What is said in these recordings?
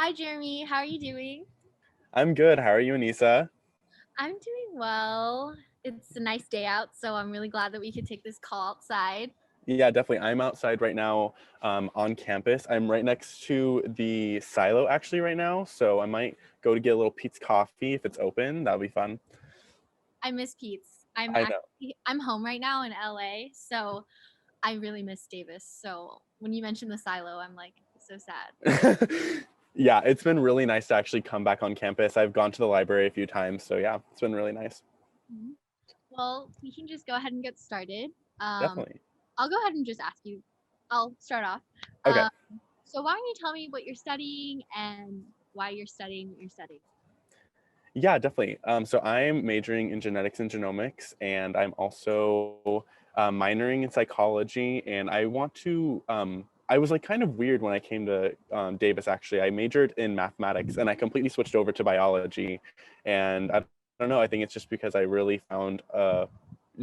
Hi, Jeremy. How are you doing? I'm good. How are you, Anisa? I'm doing well. It's a nice day out, so I'm really glad that we could take this call outside. Yeah, definitely. I'm outside right now on campus. I'm right next to the silo actually right now. So I might go to get a little Pete's coffee if it's open. That'll be fun. I miss Pete's. I know. I'm home right now in LA, so I really miss Davis. So when you mentioned the silo, I'm like so sad. Yeah, it's been really nice to actually come back on campus. I've gone to the library a few times. So yeah, it's been really nice. Mhm. Well, we can just go ahead and get started. Um, Definitely. I'll go ahead and just ask you. I'll start off. Okay. Um, so why don't you tell me what you're studying and why you're studying what you're studying? Yeah, definitely. So I'm majoring in genetics and genomics, and I'm also minoring in psychology. And I want to. I was like kind of weird when I came to Davis. Actually, I majored in mathematics, and I completely switched over to biology. And I don't know. I think it's just because I really found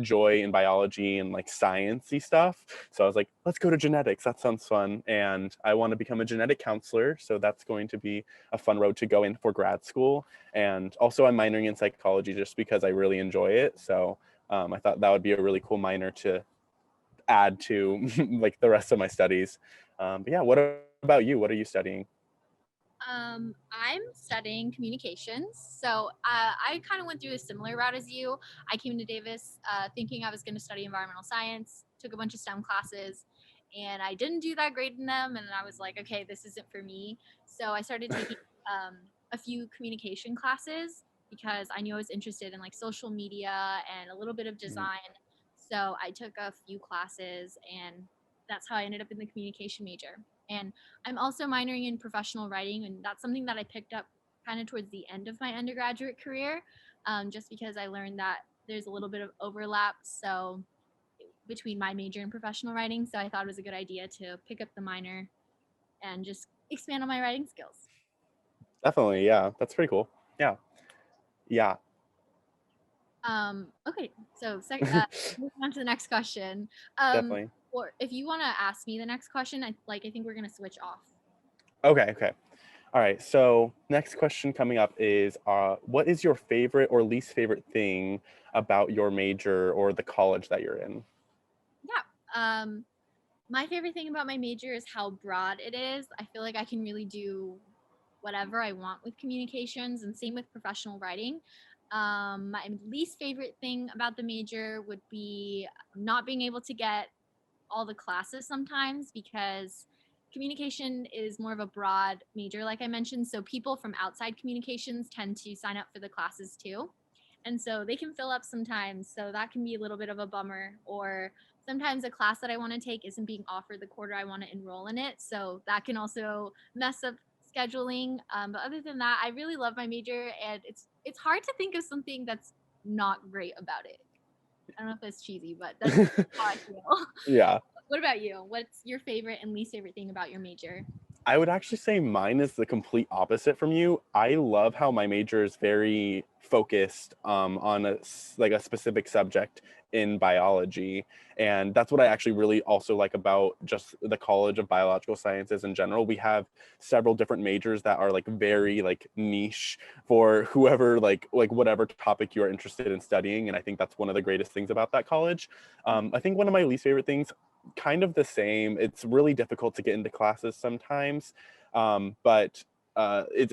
joy in biology and like sciencey stuff. So I was like, let's go to genetics. That sounds fun. And I want to become a genetic counselor. So that's going to be a fun road to go in for grad school. And also I'm minoring in psychology just because I really enjoy it. So I thought that would be a really cool minor to add to like the rest of my studies. But yeah, what about you? What are you studying? I'm studying communications. So I kind of went through a similar route as you. I came to Davis thinking I was going to study environmental science, took a bunch of STEM classes, and I didn't do that great in them. And I was like, okay, this isn't for me. So I started taking um, a few communication classes because I knew I was interested in like social media and a little bit of design. So I took a few classes, and that's how I ended up in the communication major. And I'm also minoring in professional writing, and that's something that I picked up kind of towards the end of my undergraduate career, just because I learned that there's a little bit of overlap. So between my major and professional writing, so I thought it was a good idea to pick up the minor and just expand on my writing skills. Definitely. Yeah, that's pretty cool. Yeah. Yeah. Okay, so moving on to the next question. Definitely. Or if you want to ask me the next question, I think we're gonna switch off. Okay. Okay. All right. So next question coming up is, what is your favorite or least favorite thing about your major or the college that you're in? Yeah. My favorite thing about my major is how broad it is. I feel like I can really do whatever I want with communications, and same with professional writing. My least favorite thing about the major would be not being able to get all the classes sometimes because communication is more of a broad major, like I mentioned. So people from outside communications tend to sign up for the classes too. And so they can fill up sometimes. So that can be a little bit of a bummer. Or sometimes a class that I want to take isn't being offered the quarter I want to enroll in it. So that can also mess up scheduling. But other than that, I really love my major, and it's hard to think of something that's not great about it. I don't know if that's cheesy, but that's how I feel. Yeah. What about you? What's your favorite and least favorite thing about your major? I would actually say mine is the complete opposite from you. I love how my major is very focused on like a specific subject in biology, and that's what I actually really also like about just the College of Biological Sciences in general. We have several different majors that are like very like niche for whoever like whatever topic you're interested in studying, and I think that's one of the greatest things about that college. I think one of my least favorite things, kind of the same. It's really difficult to get into classes sometimes, but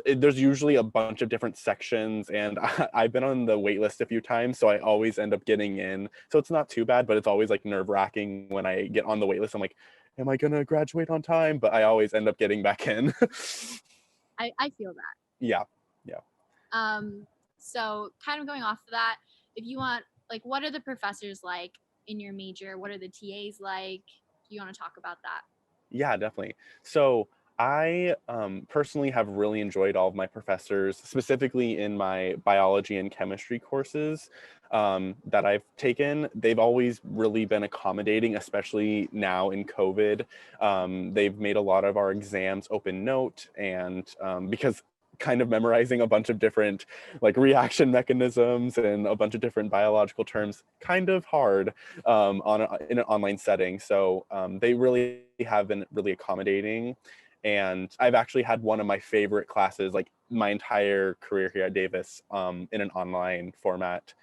there's usually a bunch of different sections, and I've been on the wait list a few times, so I always end up getting in. So it's not too bad, but it's always like nerve wracking when I get on the wait list. I'm like, am I gonna graduate on time? But I always end up getting back in. I feel that. Yeah, yeah. Um, so kind of going off of that, if you want, like, what are the professors like in your major? What are the TAs like? Do you want to talk about that? Yeah, definitely. So I personally have really enjoyed all of my professors, specifically in my biology and chemistry courses that I've taken. They've always really been accommodating, especially now in COVID. They've made a lot of our exams open note, and because kind of memorizing a bunch of different like reaction mechanisms and a bunch of different biological terms kind of hard in an online setting. So they really have been really accommodating. And I've actually had one of my favorite classes, like my entire career here at Davis, in an online format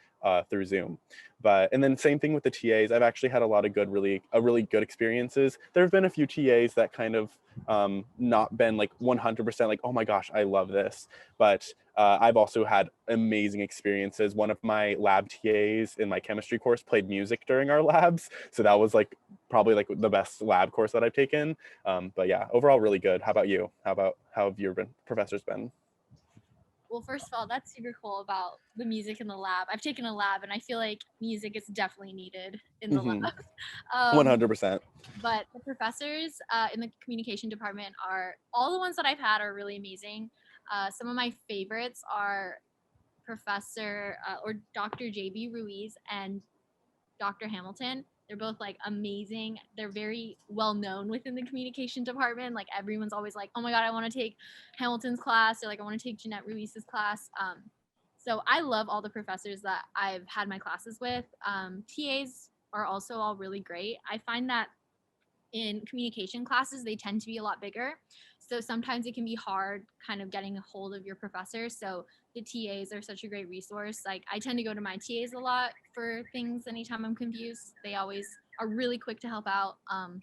through Zoom. And then same thing with the TAs. I've actually had a lot of really good experiences. There have been a few TAs that kind of not been like 100% like, oh my gosh, I love this. But I've also had amazing experiences. One of my lab TAs in my chemistry course played music during our labs. So that was like probably like the best lab course that I've taken. But yeah, overall really good. How about you? How have your professors been? Well, first of all, that's super cool about the music in the lab. I've taken a lab and I feel like music is definitely needed in the lab. Mm-hmm. Um, 100%. but the professors in the communication department are all the ones that I've had are really amazing. Some of my favorites are Professor or Dr. JB Ruiz and Dr. Hamilton. They're both like amazing. They're very well known within the communication department. Like everyone's always like, "Oh my god, I want to take Hamilton's class," or like, "I want to take Jeanette Ruiz's class." So I love all the professors that I've had my classes with. TAs are also all really great. I find that in communication classes, they tend to be a lot bigger. So sometimes it can be hard kind of getting a hold of your professor. So the TAs are such a great resource. Like I tend to go to my TAs a lot for things anytime I'm confused. They always are really quick to help out. So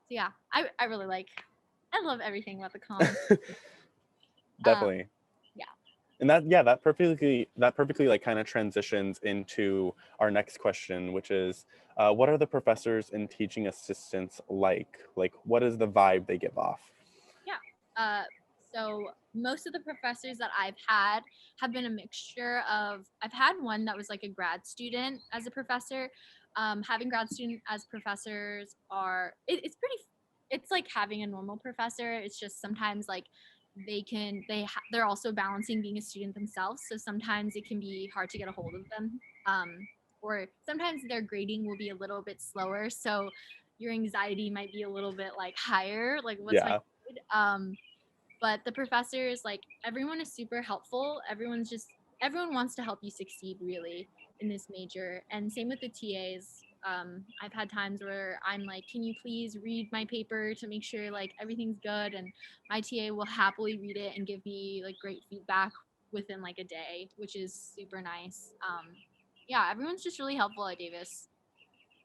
yeah, I really I love everything about the com. Um, Definitely. yeah. And that perfectly like kind of transitions into our next question, which is what are the professors and teaching assistants like? Like what is the vibe they give off? Yeah. So most of the professors that I've had have been a mixture of. I've had one that was like a grad student as a professor. Having grad student as professors it's pretty. It's like having a normal professor. It's just sometimes like they're also balancing being a student themselves. So sometimes it can be hard to get a hold of them. Or sometimes their grading will be a little bit slower. So your anxiety might be a little bit like higher. Like what's my Yeah. but the professors, like everyone is super helpful. Everyone wants to help you succeed really in this major. And same with the TAs. I've had times where I'm like, can you please read my paper to make sure like everything's good? And my TA will happily read it and give me like great feedback within like a day, which is super nice. Yeah, everyone's just really helpful at Davis.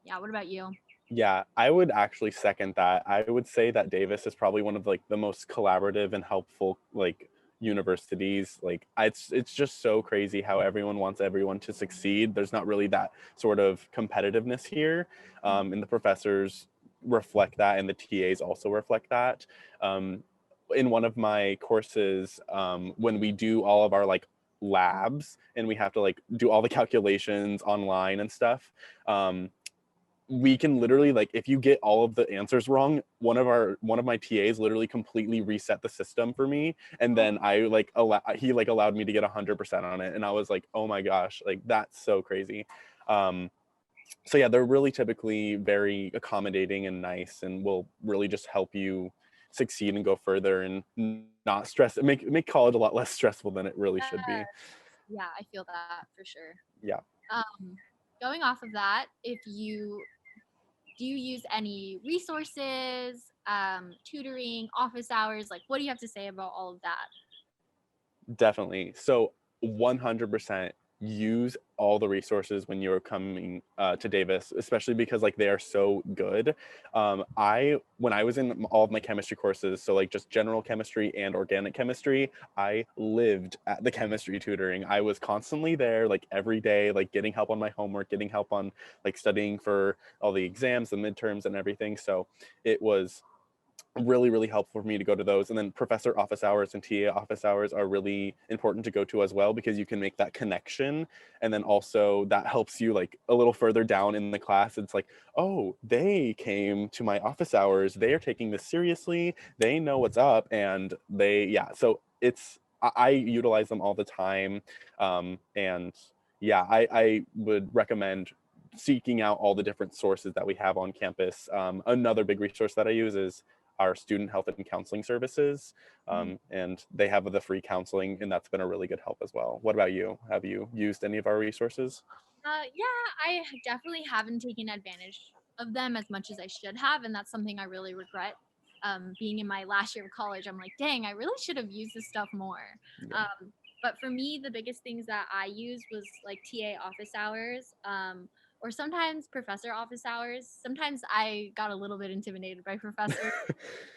Yeah, what about you? Yeah, I would actually second that. I would say that Davis is probably one of like the most collaborative and helpful like universities. Like it's just so crazy how everyone wants everyone to succeed. There's not really that sort of competitiveness here, and the professors reflect that, and the TAs also reflect that. Um, in one of my courses, when we do all of our like labs and we have to like do all the calculations online and stuff. We can literally like if you get all of the answers wrong, one of my TAs literally completely reset the system for me, and then he like allowed me to get 100% on it, and I was like, oh my gosh, like that's so crazy. um so yeah, they're really typically very accommodating and nice, and will really just help you succeed and go further and not stress, make college a lot less stressful than it really should be. Yeah, I feel that for sure. Yeah. Um, Going off of that, if you do you use any resources, tutoring, office hours? Like, what do you have to say about all of that? Definitely. So 100% use all the resources when you're coming to Davis, especially because like they are so good. When I was in all of my chemistry courses, so like just general chemistry and organic chemistry, I lived at the chemistry tutoring. I was constantly there, like every day, like getting help on my homework, getting help on like studying for all the exams, the midterms, and everything. So it was really helpful for me to go to those. And then professor office hours and TA office hours are really important to go to as well, because you can make that connection, and then also that helps you like a little further down in the class. It's like, oh, they came to my office hours, they are taking this seriously, they know what's up, and so I utilize them all the time. And yeah, I would recommend seeking out all the different sources that we have on campus. Another big resource that I use is our student health and counseling services. Mhm. And they have the free counseling, and that's been a really good help as well. What about you? Have you used any of our resources? Yeah, I definitely haven't taken advantage of them as much as I should have, and that's something I really regret. being in my last year of college, I'm like, dang, I really should have used this stuff more. Yeah. But for me, the biggest things that I used was like TA office hours, or sometimes professor office hours. Sometimes I got a little bit intimidated by professors,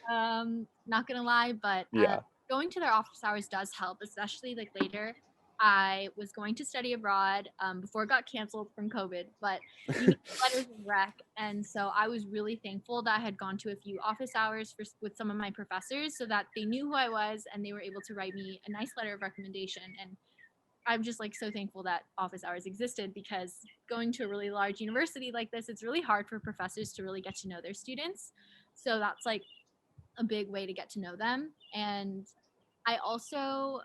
not gonna lie, but Yeah. going to their office hours does help, especially like later. I was going to study abroad before it got canceled from COVID, but you need letters of rec, and so I was really thankful that I had gone to a few office hours with some of my professors, so that they knew who I was and they were able to write me a nice letter of recommendation. And I'm just like so thankful that office hours existed, because going to a really large university like this, it's really hard for professors to really get to know their students. So that's like a big way to get to know them. And I also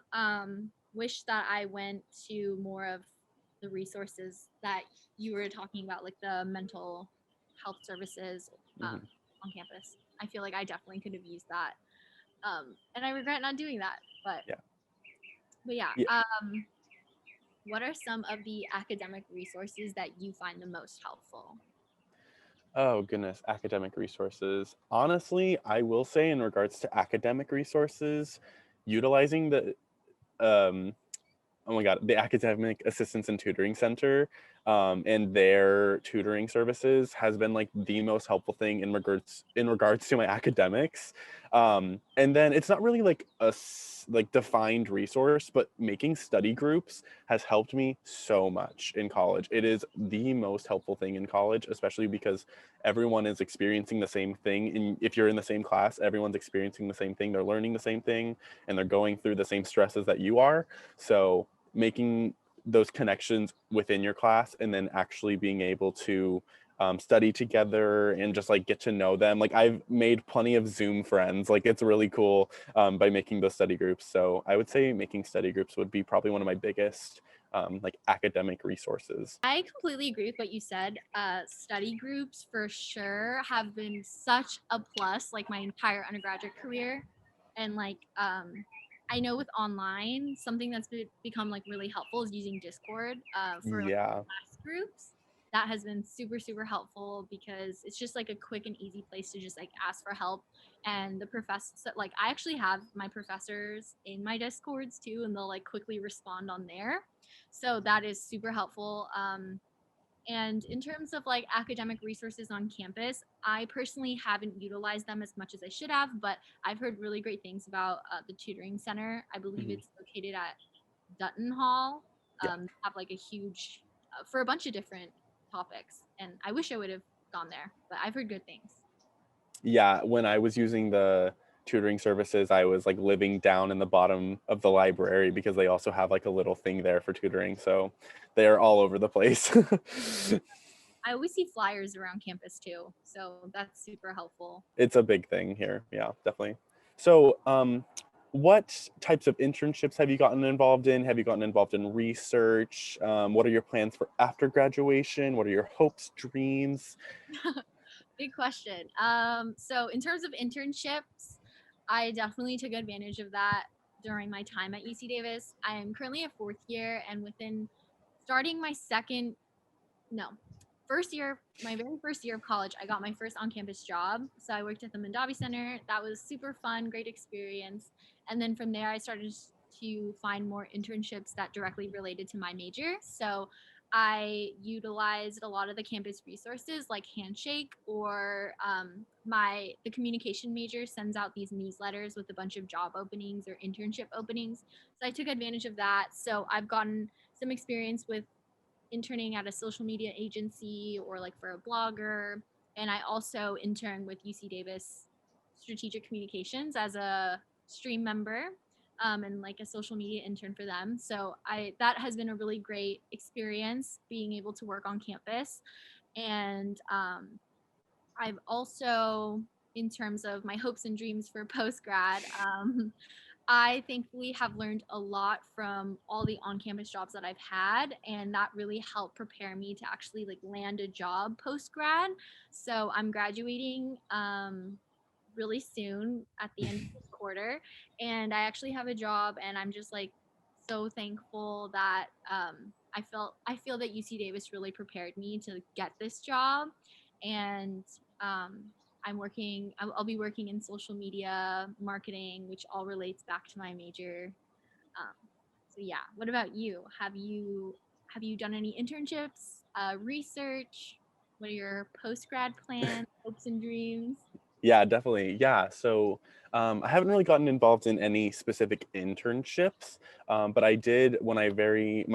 wish that I went to more of the resources that you were talking about, like the mental health services Hmm. on campus. I feel like I definitely could have used that, and I regret not doing that. But Yeah. but yeah, Yeah. what are some of the academic resources that you find the most helpful? Oh goodness, academic resources. Honestly, I will say in regards to academic resources, utilizing the um oh my god, the Academic Assistance and Tutoring Center, and their tutoring services has been like the most helpful thing in regards to my academics. And then it's not really like like defined resource, but making study groups has helped me so much in college. It is the most helpful thing in college, especially because everyone is experiencing the same thing. And if you're in the same class, everyone's experiencing the same thing. They're learning the same thing, and they're going through the same stresses that you are. So making those connections within your class and then actually being able to study together and just like get to know them. Like I've made plenty of Zoom friends. Like it's really cool by making those study groups. So I would say making study groups would be probably one of my biggest like academic resources. I completely agree with what you said. Study groups for sure have been such a plus, like my entire undergraduate career. And like, I know with online, something that's become like really helpful is using Discord for like Yeah. class groups. That has been super, super helpful, because it's just like a quick and easy place to just like ask for help. And the professors, like, I actually have my professors in my Discords too, and they'll like quickly respond on there, so that is super helpful. And in terms of like academic resources on campus, I personally haven't utilized them as much as I should have, but I've heard really great things about the tutoring center. I believe Mhm. it's located at Dutton Hall. Yeah. Have like a huge for a bunch of different topics, and I wish I would have gone there, but I've heard good things. Yeah, when I was using the tutoring services, I was like living down in the bottom of the library because they also have like a little thing there for tutoring. So they're all over the place. I always see flyers around campus too, so that's super helpful. It's a big thing here. Yeah, definitely. So, what types of internships have you gotten involved in? Have you gotten involved in research? What are your plans for after graduation? What are your hopes, dreams? Big question. So in terms of internships, I definitely took advantage of that during my time at UC Davis. I am currently a fourth year, and within starting my second, no, first year, my very first year of college, I got my first on-campus job. So I worked at the Mondavi Center. That was super fun, great experience. And then from there, I started to find more internships that directly related to my major. So I utilized a lot of the campus resources like Handshake, or the communication major sends out these newsletters with a bunch of job openings or internship openings. So I took advantage of that. So I've gotten some experience with interning at a social media agency or like for a blogger. And I also intern with UC Davis Strategic Communications as a stream member, and like a social media intern for them. So that has been a really great experience being able to work on campus. And I've also, in terms of my hopes and dreams for post grad, I thankfully have learned a lot from all the on-campus jobs that I've had, and that really helped prepare me to actually like land a job post grad. So I'm graduating really soon at the end of this quarter, and I actually have a job, and I'm just like so thankful that I feel that UC Davis really prepared me to get this job. And um, I'll be working in social media marketing, which all relates back to my major. Um, so yeah, what about you? Have you done any internships, research? What are your post grad plans, hopes and dreams? Yeah, definitely. Yeah. So I haven't really gotten involved in any specific internships, but I did when my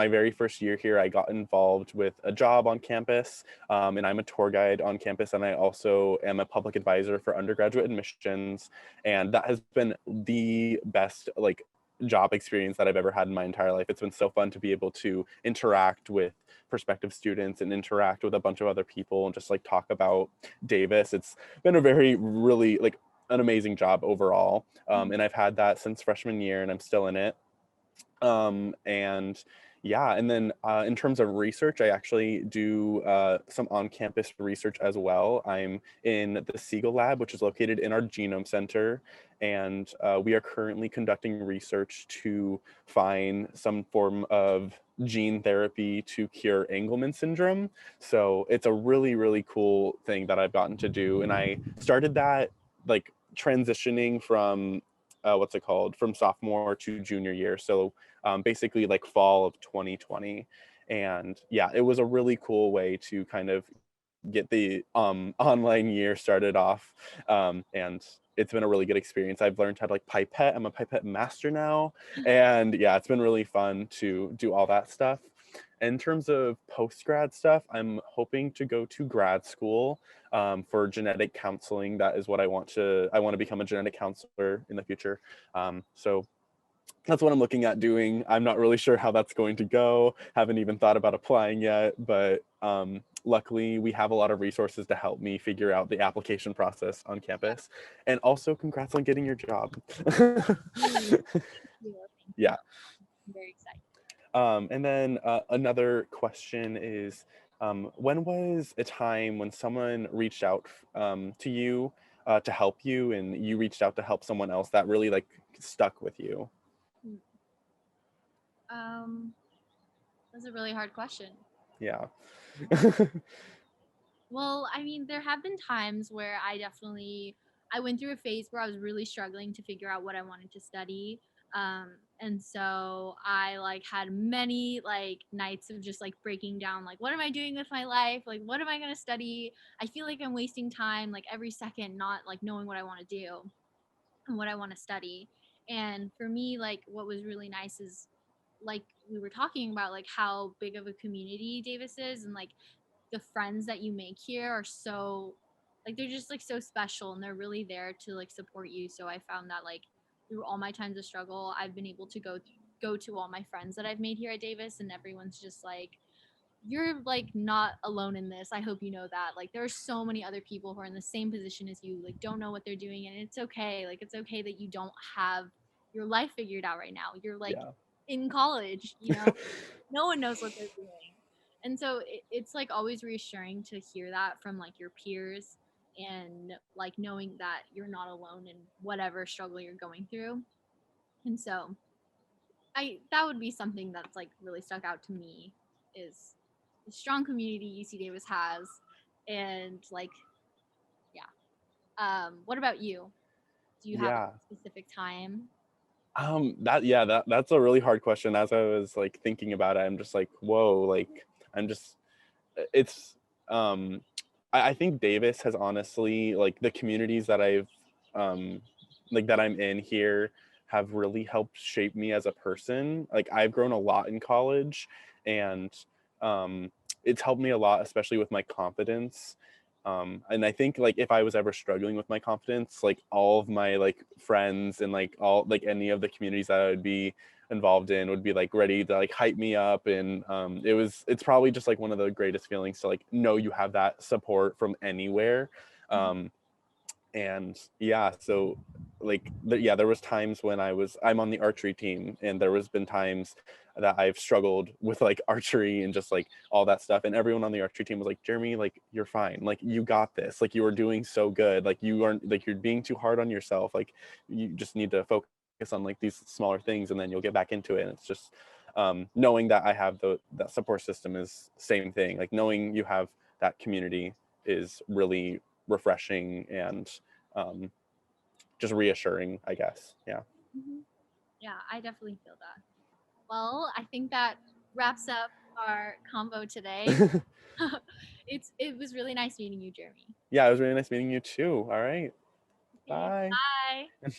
very first year here. I got involved with a job on campus, and I'm a tour guide on campus, and I also am a public advisor for undergraduate admissions, and that has been the best like job experience that I've ever had in my entire life. It's been so fun to be able to interact with prospective students and interact with a bunch of other people and just like talk about Davis. It's been a very really like an amazing job overall, and I've had that since freshman year and I'm still in it. And yeah, and then in terms of research, I actually do some on-campus research as well. I'm in the Siegel Lab, which is located in our Genome Center, and we are currently conducting research to find some form of gene therapy to cure Angelman syndrome. So it's a really, really cool thing that I've gotten to do, and I started that like transitioning from what's it called, from sophomore to junior year. So basically like fall of 2020. And yeah, it was a really cool way to kind of get the online year started off. And it's been a really good experience. I've learned how to like pipette. I'm a pipette master now. And yeah, it's been really fun to do all that stuff. In terms of post-grad stuff, I'm hoping to go to grad school for genetic counseling. That is what I want to become a genetic counselor in the future. So that's what I'm looking at doing. I'm not really sure how that's going to go. Haven't even thought about applying yet, but luckily we have a lot of resources to help me figure out the application process on campus. And also congrats on getting your job. Thank you. Thank you. Yeah. I'm very excited. And then another question is, when was a time when someone reached out to you to help you and you reached out to help someone else that really like stuck with you? Hmm. Um, that's a really hard question. Yeah. Well, I mean, there have been times where I went through a phase where I was really struggling to figure out what I wanted to study. And so I like had many like nights of just like breaking down like what am I doing with my life? Like what am I going to study? I feel like I'm wasting time like every second not like knowing what I want to do and what I want to study. And for me, like what was really nice is like we were talking about like how big of a community Davis is and like the friends that you make here are so like they're just like so special and they're really there to like support you. So I found that like through all my times of struggle, I've been able to go to all my friends that I've made here at Davis and everyone's just like you're like not alone in this. I hope you know that. Like there are so many other people who are in the same position as you, like don't know what they're doing and it's okay. Like it's okay that you don't have your life figured out right now. You're like Yeah. in college, you know. No one knows what they're doing. And so it's like always reassuring to hear that from like your peers and like knowing that you're not alone in whatever struggle you're going through. And so I that would be something that's like really stuck out to me is the strong community UC Davis has and like yeah. What about you? Do you have like Yeah. a specific time? That's a really hard question. As I was like thinking about it, I'm just like, whoa, like I'm just it's um I think Davis has honestly like the communities that I've um like that I'm in here have really helped shape me as a person. Like I've grown a lot in college and it's helped me a lot, especially with my confidence. And I think like if I was ever struggling with my confidence, like all of my like friends and like all like any of the communities that I would be involved in would be like ready to like hype me up. And it's probably just like one of the greatest feelings to like know you have that support from anywhere. Mhm. um and yeah, so like yeah, there was times when I'm on the archery team and there was been times that I've struggled with like archery and just like all that stuff, and everyone on the archery team was like, Jeremy, like you're fine, like you got this, like you are doing so good, like you aren't like you're being too hard on yourself, like you just need to focus on like these smaller things and then you'll get back into it. And it's just knowing that I have that support system is same thing, like knowing you have that community is really refreshing and just reassuring, I guess. Yeah. Mhm. Yeah, I definitely feel that. Well, I think that wraps up our convo today. It was really nice meeting you, Jeremy. Yeah, it was really nice meeting you too. All right. Okay, Bye. bye.